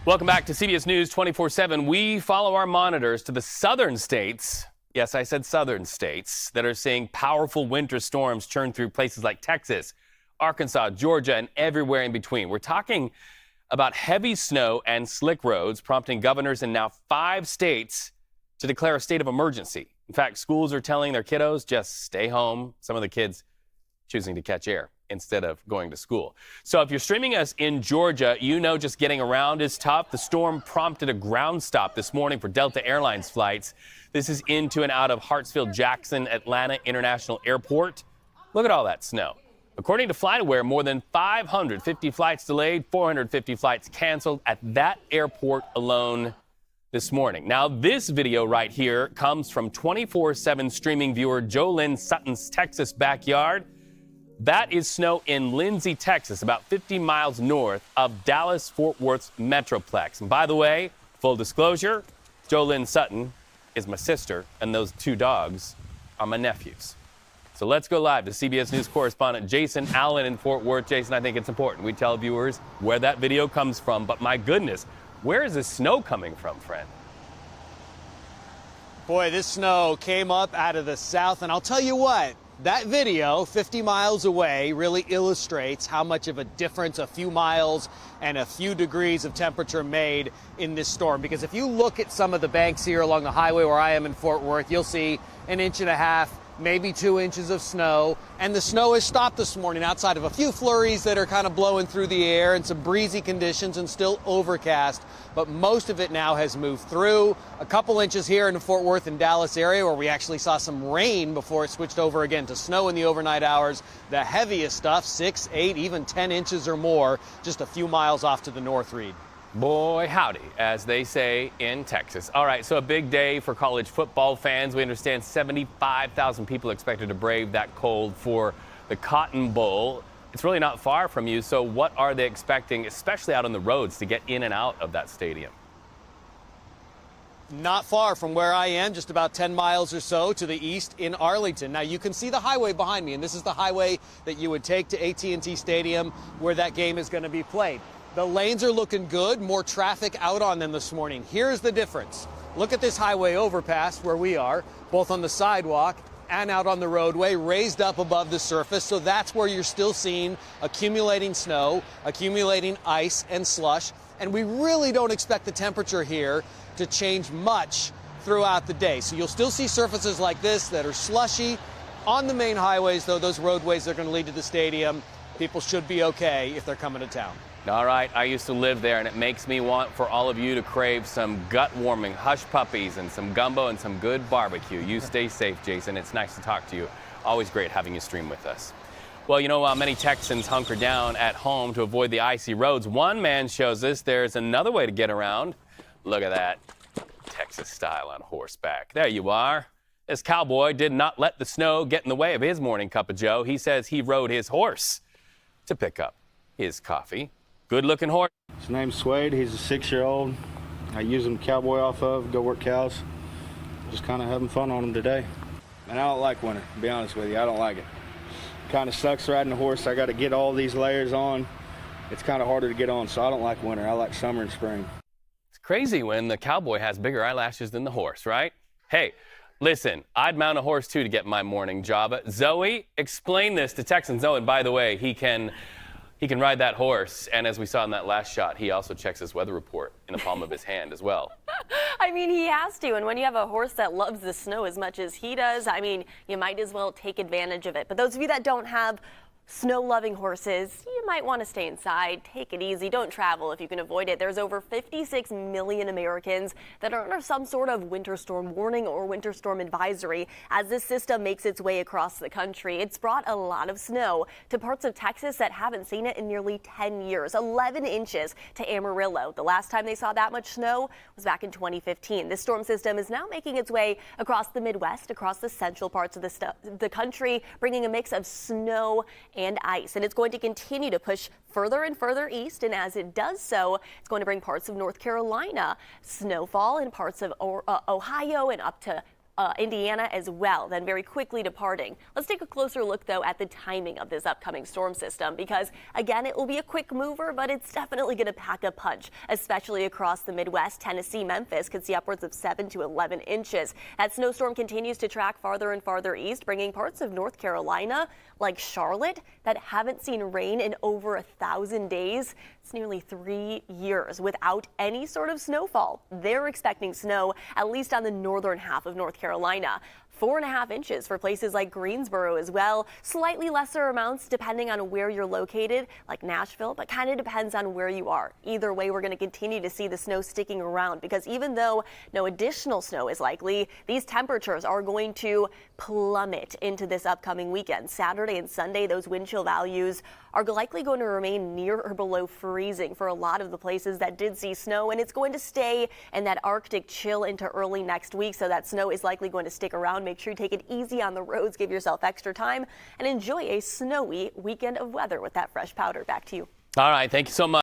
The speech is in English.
Welcome back to CBS News 24/7. We follow our monitors to the southern states. Yes, I said southern states that are seeing powerful winter storms churn through places like Texas, Arkansas, Georgia, and everywhere in between. We're talking about heavy snow and slick roads, prompting governors in now 5 states to declare a state of emergency. In fact, schools are telling their kiddos just stay home. Some of the kids choosing to catch air instead of going to school. So if you're streaming us in Georgia, you know just getting around is tough. The storm prompted a ground stop this morning for Delta Airlines flights. This is into and out of Hartsfield-Jackson Atlanta International Airport. Look at all that snow. According to FlightAware, more than 550 flights delayed, 450 flights canceled at that airport alone this morning. Now, this video right here comes from 24/7 streaming viewer Jolynn Sutton's Texas backyard. That is snow in Lindsay, Texas, about 50 miles north of Dallas-Fort Worth's Metroplex. And by the way, full disclosure, Jolynn Sutton is my sister, and those 2 dogs are my nephews. So let's go live to CBS News correspondent Jason Allen in Fort Worth. Jason, I think it's important we tell viewers where that video comes from. But my goodness, where is this snow coming from, friend? Boy, this snow came up out of the south, and I'll tell you what. That video, 50 miles away, really illustrates how much of a difference a few miles and a few degrees of temperature made in this storm. Because if you look at some of the banks here along the highway where I am in Fort Worth, you'll see 1.5 inches, maybe 2 inches of snow. And the snow has stopped this morning outside of a few flurries that are kind of blowing through the air and some breezy conditions and still overcast. But most of it now has moved through. A couple inches here in the Fort Worth and Dallas area where we actually saw some rain before it switched over again to snow in the overnight hours. The heaviest stuff, 6, 8, even 10 inches or more, just a few miles off to the north, Reed. Boy, howdy, as they say in Texas. All right, so a big day for college football fans. We understand 75,000 people expected to brave that cold for the Cotton Bowl. It's really not far from you, so what are they expecting, especially out on the roads, to get in and out of that stadium? Not far from where I am, just about 10 miles or so to the east in Arlington. Now, you can see the highway behind me, and this is the highway that you would take to AT&T Stadium where that game is going to be played. The lanes are looking good, more traffic out on them this morning. Here's the difference. Look at this highway overpass where we are, both on the sidewalk and out on the roadway, raised up above the surface. So that's where you're still seeing accumulating snow, accumulating ice and slush. And we really don't expect the temperature here to change much throughout the day. So you'll still see surfaces like this that are slushy. On the main highways, though, those roadways that are going to lead to the stadium, people should be okay if they're coming to town. All right, I used to live there, and it makes me want for all of you to crave some gut-warming hush puppies and some gumbo and some good barbecue. You stay safe, Jason. It's nice to talk to you. Always great having you stream with us. Well, you know, while many Texans hunker down at home to avoid the icy roads, one man shows us there's another way to get around. Look at that, Texas style on horseback. There you are. This cowboy did not let the snow get in the way of his morning cup of joe. He says he rode his horse to pick up his coffee. Good-looking horse. His name's Suede. He's a 6-year-old. I use him to cowboy off of, go work cows. Just kind of having fun on him today. And I don't like winter, to be honest with you. I don't like it. Kind of sucks riding a horse. I got to get all these layers on. It's kind of harder to get on, so I don't like winter. I like summer and spring. It's crazy when the cowboy has bigger eyelashes than the horse, right? Hey, listen, I'd mount a horse, too, to get my morning job. Zoe, explain this to Texans. Oh, and by the way, he can ride that horse, and as we saw in that last shot, he also checks his weather report in the palm of his hand as well. I mean, he has to, and when you have a horse that loves the snow as much as he does, I mean, you might as well take advantage of it. But those of you that don't have snow-loving horses, you might want to stay inside, take it easy, don't travel if you can avoid it. There's over 56 million Americans that are under some sort of winter storm warning or winter storm advisory as this system makes its way across the country. It's brought a lot of snow to parts of Texas that haven't seen it in nearly 10 years, 11 inches to Amarillo. The last time they saw that much snow was back in 2015. This storm system is now making its way across the Midwest, across the central parts of the country, bringing a mix of snow and ice, and it's going to continue to push further and further east, and as it does so, it's going to bring parts of North Carolina, snowfall in parts of Ohio and up to Indiana as well, then very quickly departing. Let's take a closer look, though, at the timing of this upcoming storm system because, again, it will be a quick mover, but it's definitely going to pack a punch, especially across the Midwest. Tennessee, Memphis could see upwards of 7 to 11 inches. That snowstorm continues to track farther and farther east, bringing parts of North Carolina, like Charlotte, that haven't seen rain in over 1,000 days. It's nearly 3 years without any sort of snowfall. They're expecting snow, at least on the northern half of North Carolina. 4.5 inches for places like Greensboro as well. Slightly lesser amounts depending on where you're located, like Nashville, but kind of depends on where you are. Either way, we're going to continue to see the snow sticking around because even though no additional snow is likely, these temperatures are going to plummet into this upcoming weekend. Saturday and Sunday, those wind chill values are likely going to remain near or below freezing for a lot of the places that did see snow, and it's going to stay in that Arctic chill into early next week, so that snow is likely going to stick around. Make sure you take it easy on the roads, give yourself extra time, and enjoy a snowy weekend of weather with that fresh powder. Back to you. All right, thank you so much.